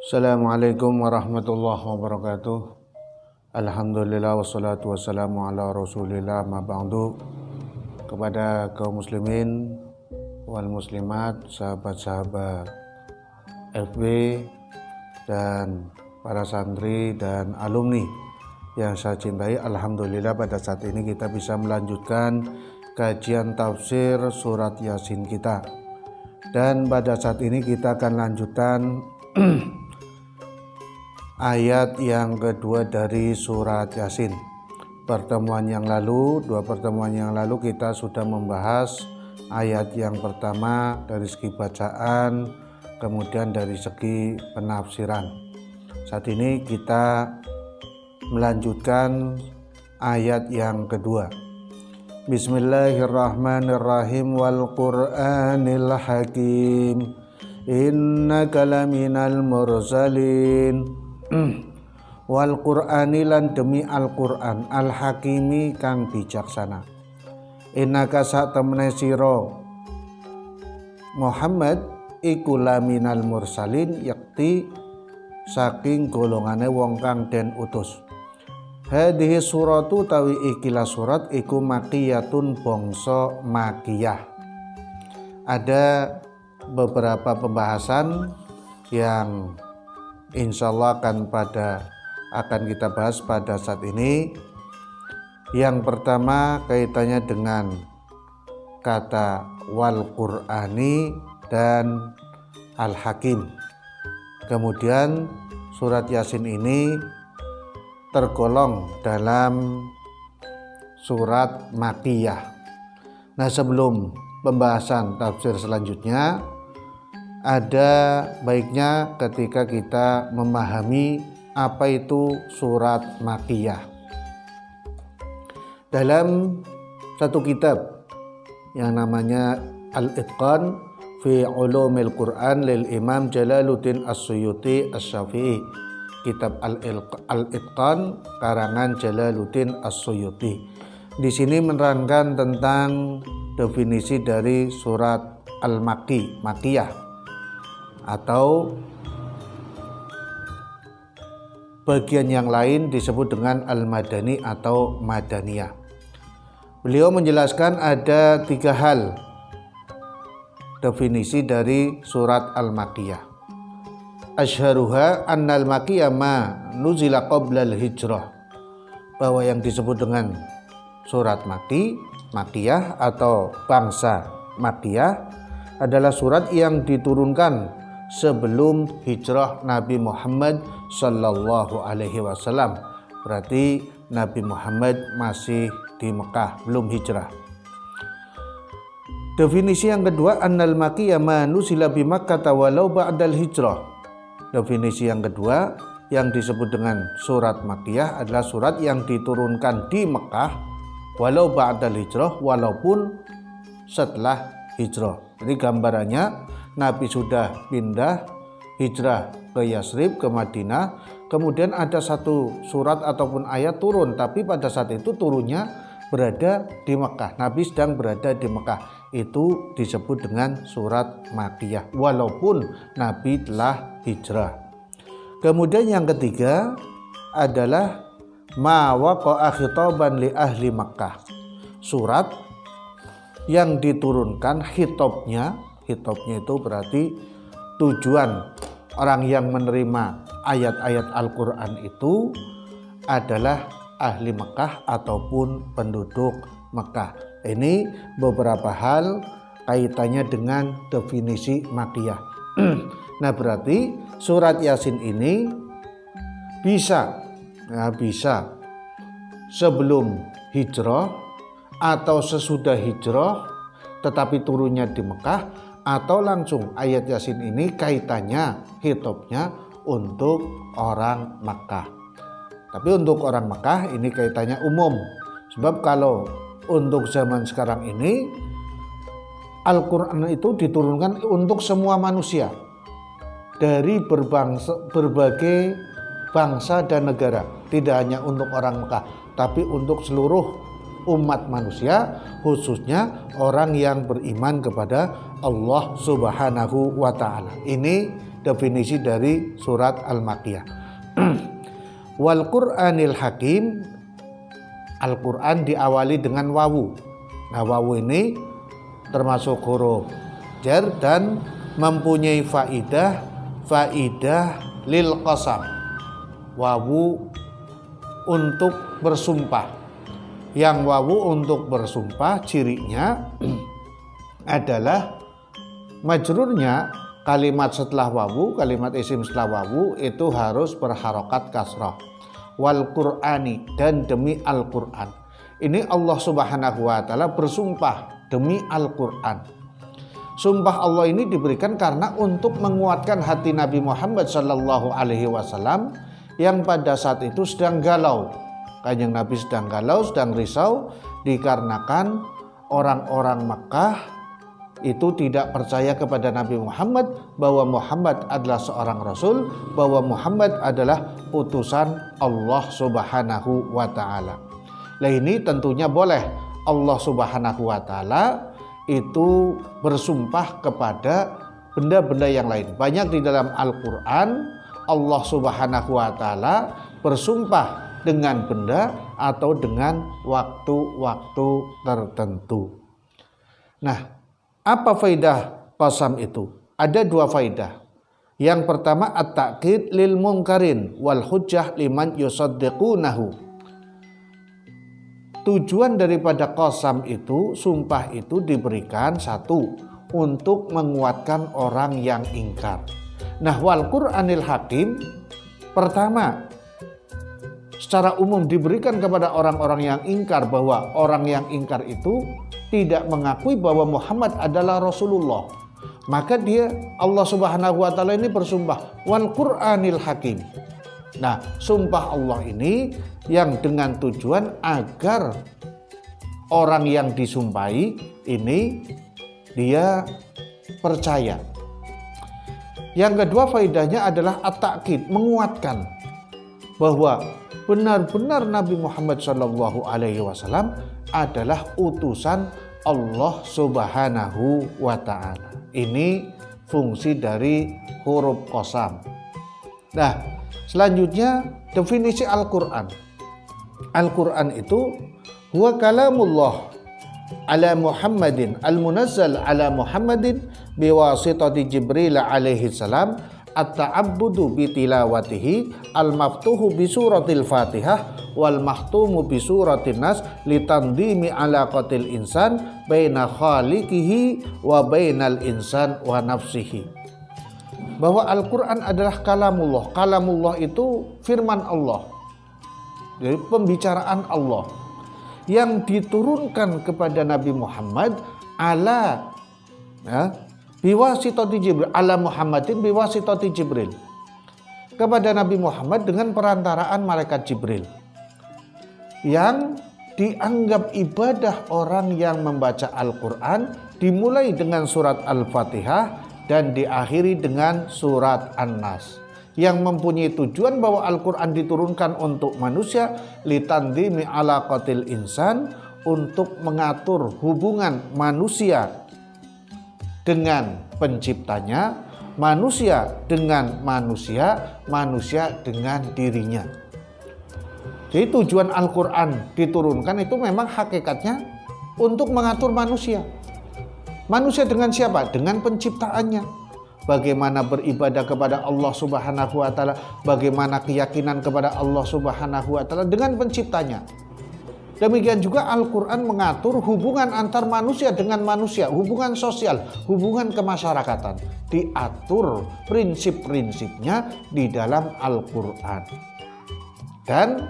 Assalamualaikum warahmatullahi wabarakatuh. Alhamdulillah wassalatu wassalamu ala rasulillah ma ba'du. Kepada kaum muslimin wal muslimat, sahabat-sahabat FB dan para santri dan alumni yang saya cintai, alhamdulillah pada saat ini kita bisa melanjutkan kajian tafsir surat Yasin kita. Dan pada saat ini kita akan lanjutkan ayat yang kedua dari surat Yasin. Dua pertemuan yang lalu kita sudah membahas ayat yang pertama dari segi bacaan, kemudian dari segi penafsiran. Saat ini kita melanjutkan ayat yang kedua. Bismillahirrahmanirrahim. Wal Qur'anil Hakim innaka laminal mursalin. Wal Qur'ani lan demi Al-Qur'an Al-Hakimi kang bijaksana. Innaka sak temene sira Muhammad iku laminal mursalin, yakti saking golongane wong kang den utus. Hadhihi suratu tawi ikilah surat iku makiyatun bangsa makiyah. Ada beberapa pembahasan yang insyaallah akan kita bahas pada saat ini. Yang pertama kaitannya dengan kata wal Qur'ani dan Al-Hakim. Kemudian surat Yasin ini tergolong dalam surat Makkiyah. Nah, sebelum pembahasan tafsir selanjutnya, ada baiknya ketika kita memahami apa itu surat Makkiyah. Dalam satu kitab yang namanya Al-Itqan fi Ulumil Quran lil Imam Jalaluddin As-Suyuti Asy-Syafi'i, kitab Al-Itqan karangan Jalaluddin As-Suyuti. Di sini menerangkan tentang definisi dari surat Al-Makki, Makkiyah, atau bagian yang lain disebut dengan Al-Madani atau Madaniyah. Beliau menjelaskan ada 3 hal definisi dari surat Al-Makkiyah. Asyharuha annal makkiyah ma nuzila qoblal hijrah, bahwa yang disebut dengan surat Makkiyah atau bangsa Makkiyah adalah surat yang diturunkan sebelum hijrah Nabi Muhammad sallallahu alaihi wasallam. Berarti Nabi Muhammad masih di Mekah, belum hijrah. Definisi yang kedua, annal makkiyah ma nuzila bi Makkah walau ba'dal hijrah. Definisi yang kedua yang disebut dengan surat Makkiyah adalah surat yang diturunkan di Mekah walau ba'dal hijrah, walaupun setelah hijrah. Jadi gambarannya Nabi sudah pindah hijrah ke Yasrib, ke Madinah, kemudian ada satu surat ataupun ayat turun, tapi pada saat itu turunnya berada di Mekah. Nabi sedang berada di Mekah. Itu disebut dengan surat Makkiyah walaupun Nabi telah hijrah. Kemudian yang ketiga adalah ma waqa'a khitaban li ahli Makkah. Surat yang diturunkan hitobnya itu berarti tujuan orang yang menerima ayat-ayat Al-Quran itu adalah ahli Mekah ataupun penduduk Mekah. Ini beberapa hal kaitannya dengan definisi Makkiyah. Nah, berarti surat Yasin ini bisa sebelum hijrah atau sesudah hijrah tetapi turunnya di Mekah, atau langsung ayat Yasin ini kaitannya hitobnya untuk orang Mekah. Tapi untuk orang Mekah ini kaitannya umum. Sebab kalau untuk zaman sekarang ini Al-Quran itu diturunkan untuk semua manusia dari berbagai bangsa dan negara. Tidak hanya untuk orang Mekah, tapi untuk seluruh umat manusia, khususnya orang yang beriman kepada Allah Subhanahu wa ta'ala. Ini definisi dari surat Al-Makkiyah. Wal Qur'anil Hakim, Al-Quran diawali dengan wawu. Nah, wawu ini termasuk huruf jar dan mempunyai faidah lil qasam. Wawu untuk bersumpah. Yang wawu untuk bersumpah cirinya adalah majrurnya kalimat setelah wawu, kalimat isim setelah wawu itu harus berharokat kasrah. Wal Qur'ani, dan demi Al-Qur'an. Ini Allah Subhanahu wa ta'ala bersumpah demi Al-Qur'an. Sumpah Allah ini diberikan karena untuk menguatkan hati Nabi Muhammad sallallahu alaihi wasallam yang pada saat itu sedang galau. Kanjeng Nabi sedang galau, sedang risau dikarenakan orang-orang Makkah itu tidak percaya kepada Nabi Muhammad, bahwa Muhammad adalah seorang Rasul, bahwa Muhammad adalah utusan Allah Subhanahu wa ta'ala. Nah, ini tentunya boleh Allah Subhanahu wa ta'ala itu bersumpah kepada benda-benda yang lain. Banyak di dalam Al-Quran Allah Subhanahu wa ta'ala bersumpah dengan benda atau dengan waktu-waktu tertentu. Nah, apa faidah qasam itu? Ada dua faidah. Yang pertama at-ta'kid lil munkarin wal hujjah liman yusaddiqunahu. Tujuan daripada qasam itu, sumpah itu diberikan satu, untuk menguatkan orang yang ingkar. Nah, wal Qur'anil Hakim pertama secara umum diberikan kepada orang-orang yang ingkar, bahwa orang yang ingkar itu tidak mengakui bahwa Muhammad adalah Rasulullah. Maka dia, Allah Subhanahu wa ta'ala ini bersumpah wal Qur'anil Hakim. Nah, sumpah Allah ini yang dengan tujuan agar orang yang disumpahi ini dia percaya. Yang kedua faedahnya adalah at-ta'kid, menguatkan bahwa benar-benar Nabi Muhammad SAW adalah utusan Allah Subhanahu wa ta'ala. Ini fungsi dari huruf qasam. Nah, selanjutnya definisi Al-Quran. Al-Quran itu huwa kalamullah ala Muhammadin al-munazzal ala Muhammadin biwasitati Jibril alaihi salam at-ta'abbudu bitilawatihi al-maftuhu bi suratil Fatihah wal mahtumu bi suratin Nas litandimi alaqatil insan baina khaliqihi wa bainal insan wa nafsihi. Bahwa Al-Quran adalah kalamullah. Kalamullah itu firman Allah, jadi pembicaraan Allah yang diturunkan kepada Nabi Muhammad ala biwasitati Jibril, ala Muhammadin biwasitati Jibril, kepada Nabi Muhammad dengan perantaraan malaikat Jibril, yang dianggap ibadah orang yang membaca Al-Quran dimulai dengan surat Al-Fatihah dan diakhiri dengan surat An-Nas, yang mempunyai tujuan bahwa Al-Quran diturunkan untuk manusia litandimi alaqatil insan, untuk mengatur hubungan manusia dengan penciptanya, manusia dengan manusia, manusia dengan dirinya. Jadi tujuan Al-Quran diturunkan itu memang hakikatnya untuk mengatur manusia. Manusia dengan siapa? Dengan penciptaannya. Bagaimana beribadah kepada Allah Subhanahu wa ta'ala, bagaimana keyakinan kepada Allah Subhanahu wa ta'ala dengan penciptanya. Demikian juga Al-Quran mengatur hubungan antar manusia dengan manusia, hubungan sosial, hubungan kemasyarakatan. Diatur prinsip-prinsipnya di dalam Al-Quran. Dan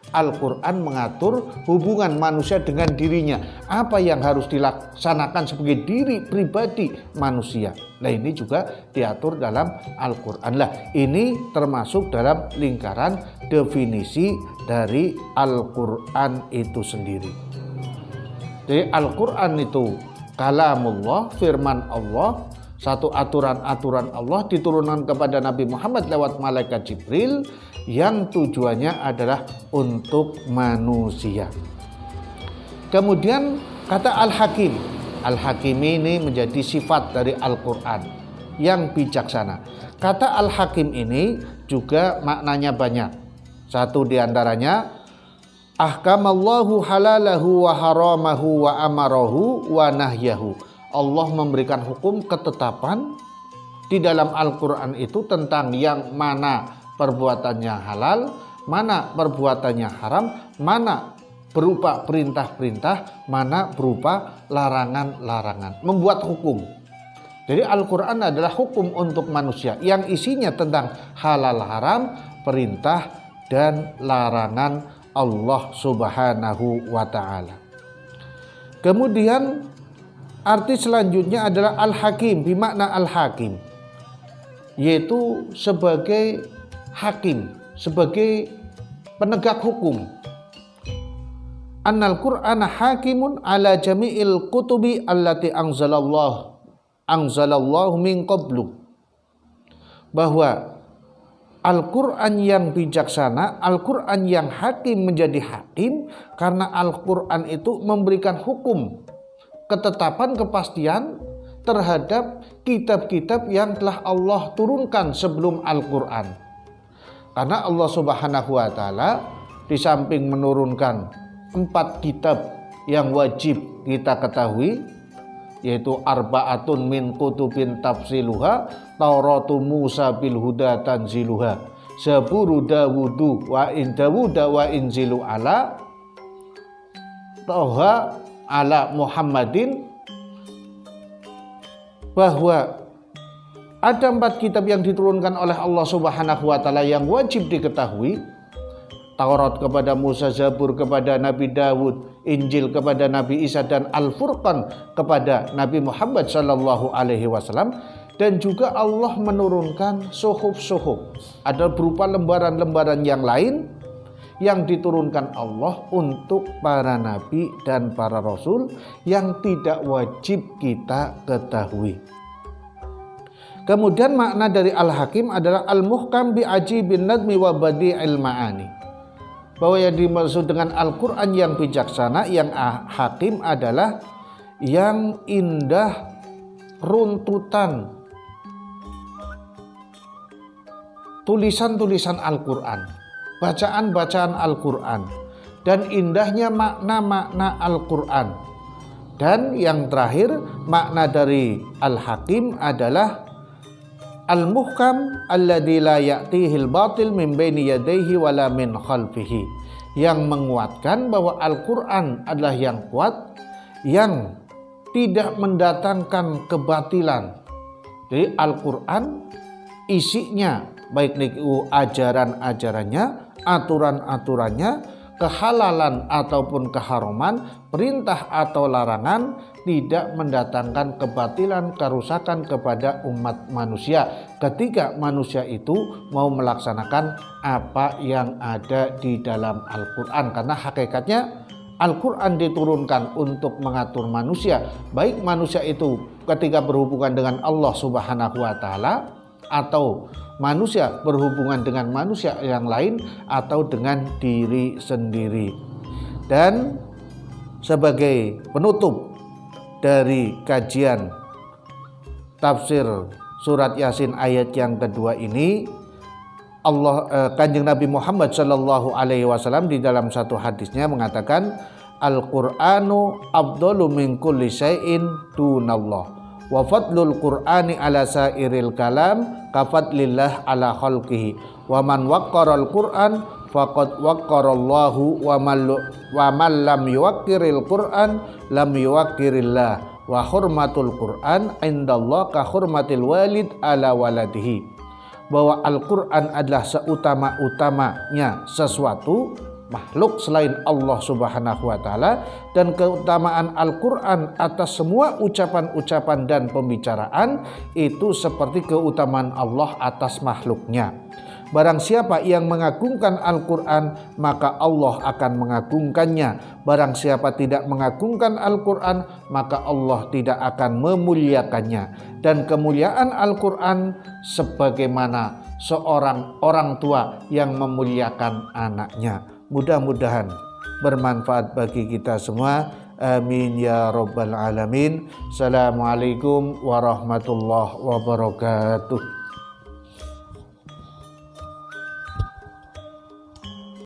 Al-Quran mengatur hubungan manusia dengan dirinya, apa yang harus dilaksanakan sebagai diri pribadi manusia. Nah, ini juga diatur dalam Al-Quran. Lah, ini termasuk dalam lingkaran definisi dari Al-Quran itu sendiri. Jadi Al-Quran itu kalamullah, firman Allah, satu aturan-aturan Allah diturunkan kepada Nabi Muhammad lewat malaikat Jibril, yang tujuannya adalah untuk manusia. Kemudian kata Al-Hakim. Al-Hakim ini menjadi sifat dari Al-Quran yang bijaksana. Kata Al-Hakim ini juga maknanya banyak. Satu diantaranya, ahkamallahu halalahu wa haramahu wa amarahu wa nahyahu. Allah memberikan hukum ketetapan di dalam Al-Quran itu tentang yang mana perbuatannya halal, mana perbuatannya haram, mana berupa perintah-perintah, mana berupa larangan-larangan. Membuat hukum. Jadi Al-Quran adalah hukum untuk manusia yang isinya tentang halal haram, perintah dan larangan Allah Subhanahu wa ta'ala. Kemudian arti selanjutnya adalah Al-Hakim, bimakna Al-Hakim, yaitu sebagai hakim, sebagai penegak hukum. Annal Qur'ana hakimun ala jami'il kutubi allati anzalallahu min qablu. Bahwa Al-Quran yang bijaksana, Al-Quran yang hakim menjadi hakim karena Al-Quran itu memberikan hukum, ketetapan, kepastian terhadap kitab-kitab yang telah Allah turunkan sebelum Al-Quran. Karena Allah Subhanahu wa ta'ala di samping menurunkan 4 kitab yang wajib kita ketahui, yaitu arba'atun min kutubin tafsiluha, Tauratu Musa bil huda tanziluha, Zaburu Dawudu wa in Dawuda wa inzilu ala Toha ala Muhammadin. Bahwa ada 4 kitab yang diturunkan oleh Allah Subhanahu wa ta'ala yang wajib diketahui. Taurat kepada Musa, Zabur kepada Nabi Dawud, Injil kepada Nabi Isa, dan Al-Furqan kepada Nabi Muhammad sallallahu alaihi wasallam. Dan juga Allah menurunkan suhuf-suhuf, ada berupa lembaran-lembaran yang lain yang diturunkan Allah untuk para nabi dan para rasul yang tidak wajib kita ketahui. Kemudian makna dari Al-Hakim adalah Al-Muhkam bi ajibin nadmi wa badi'il ma'ani. Bahwa yang dimaksud dengan Al-Quran yang bijaksana, yang hakim adalah yang indah runtutan tulisan-tulisan Al-Quran, bacaan-bacaan Al-Quran, dan indahnya makna-makna Al-Quran. Dan yang terakhir, makna dari Al-Hakim adalah Al-Muhkam alladzi la ya'tihil batil min baini yadayhi wala min khalfihi, yang menguatkan bahwa Al-Quran adalah yang kuat, yang tidak mendatangkan kebatilan. Jadi Al-Quran isinya baik itu ajaran-ajarannya, aturan-aturannya, kehalalan ataupun keharaman, perintah atau larangan, tidak mendatangkan kebatilan, kerusakan kepada umat manusia ketika manusia itu mau melaksanakan apa yang ada di dalam Al-Quran. Karena hakikatnya Al-Quran diturunkan untuk mengatur manusia, baik manusia itu ketika berhubungan dengan Allah Subhanahu wa ta'ala, atau manusia berhubungan dengan manusia yang lain, atau dengan diri sendiri. Dan sebagai penutup dari kajian tafsir surat Yasin ayat yang kedua ini, Kanjeng Nabi Muhammad sallallahu alaihi wasallam di dalam satu hadisnya mengatakan, Al-Qur'anu afdalu min kulli syai'in dunallah wa fadlul Qur'ani ala sairil kalam kafadlillah ala khalqihi wa man waqqaral Qur'an faqad waqqarallahu wa man lam yuwaqqiril Qur'an lam yuwaqqirillah wa hurmatul Qur'an indallah ka hurmatil walid ala waladihi. Bahwa Al-Quran adalah seutama-utamanya sesuatu makhluk selain Allah Subhanahu wa ta'ala, dan keutamaan Al-Quran atas semua ucapan-ucapan dan pembicaraan itu seperti keutamaan Allah atas makhluknya. Barang siapa yang mengagungkan Al-Quran, maka Allah akan mengagungkannya. Barang siapa tidak mengagungkan Al-Quran, maka Allah tidak akan memuliakannya. Dan kemuliaan Al-Quran sebagaimana seorang orang tua yang memuliakan anaknya. Mudah-mudahan bermanfaat bagi kita semua. Amin ya rabbal alamin. Assalamualaikum warahmatullahi wabarakatuh.